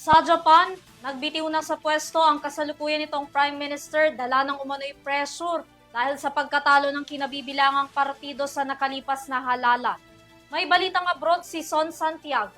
Sa Japan, nagbitiw na sa pwesto ang kasalukuyan nitong Prime Minister dala ng umano'y pressure dahil sa pagkatalo ng kinabibilangang partido sa nakalipas na halalan. May balitang abroad si Son Santiago.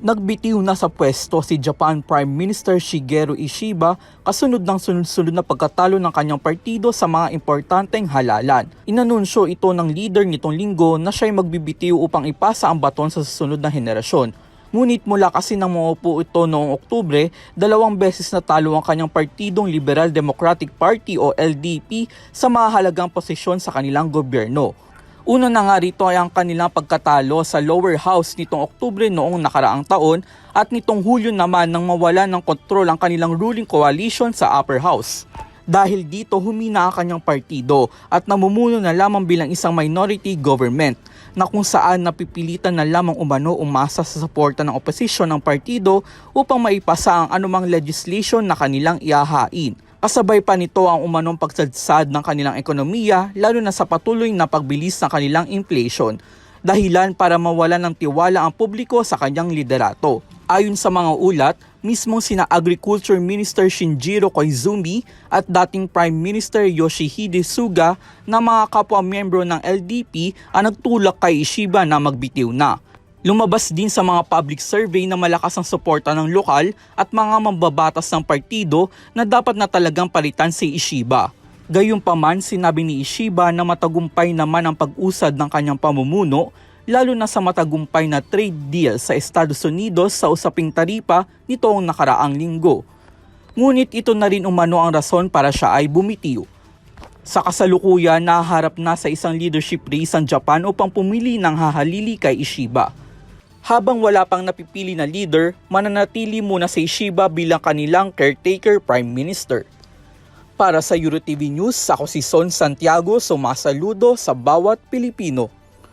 Nagbitiw na sa pwesto si Japan Prime Minister Shigeru Ishiba kasunod ng sunod-sunod na pagkatalo ng kanyang partido sa mga importanteng halalan. Inanunsyo ito ng leader nitong linggo na siya'y magbibitiw upang ipasa ang baton sa susunod na henerasyon. Ngunit mula kasi nang maupo ito noong Oktubre, 2 beses natalo ang kanyang partidong Liberal Democratic Party o LDP sa mahalagang posisyon sa kanilang gobyerno. Una na nga rito ay ang kanilang pagkatalo sa lower house nitong Oktubre noong nakaraang taon at nitong Hulyo naman nang mawala ng kontrol ang kanilang ruling coalition sa upper house. Dahil dito humina ang kanyang partido at namumuno na lamang bilang isang minority government na kung saan napipilitan na lamang umano umasa sa suporta ng oposisyon ng partido upang maipasa ang anumang legislation na kanilang ihahain. Kasabay pa nito ang umanong pagsadsad ng kanilang ekonomiya lalo na sa patuloy na pagbilis ng kanilang inflation, dahilan para mawalan ng tiwala ang publiko sa kanyang liderato. Ayon sa mga ulat, mismong sina Agriculture Minister Shinjiro Koizumi at dating Prime Minister Yoshihide Suga na mga kapwa-miyembro ng LDP ang nagtulak kay Ishiba na magbitiw na. Lumabas din sa mga public survey na malakas ang suporta ng lokal at mga mambabatas ng partido na dapat na talagang palitan si Ishiba. Gayunpaman, sinabi ni Ishiba na matagumpay naman ang pag-usad ng kanyang pamumuno, lalo na sa matagumpay na trade deal sa Estados Unidos sa usaping taripa nitong nakaraang linggo. Ngunit ito na rin umano ang rason para siya ay bumitiw. Sa kasalukuyan, naharap na sa isang leadership race ang Japan upang pumili ng hahalili kay Ishiba. Habang wala pang napipili na leader, mananatili muna si Ishiba bilang kanilang caretaker prime minister. Para sa EuroTV News, ako si Son Santiago, sumasaludo sa bawat Pilipino.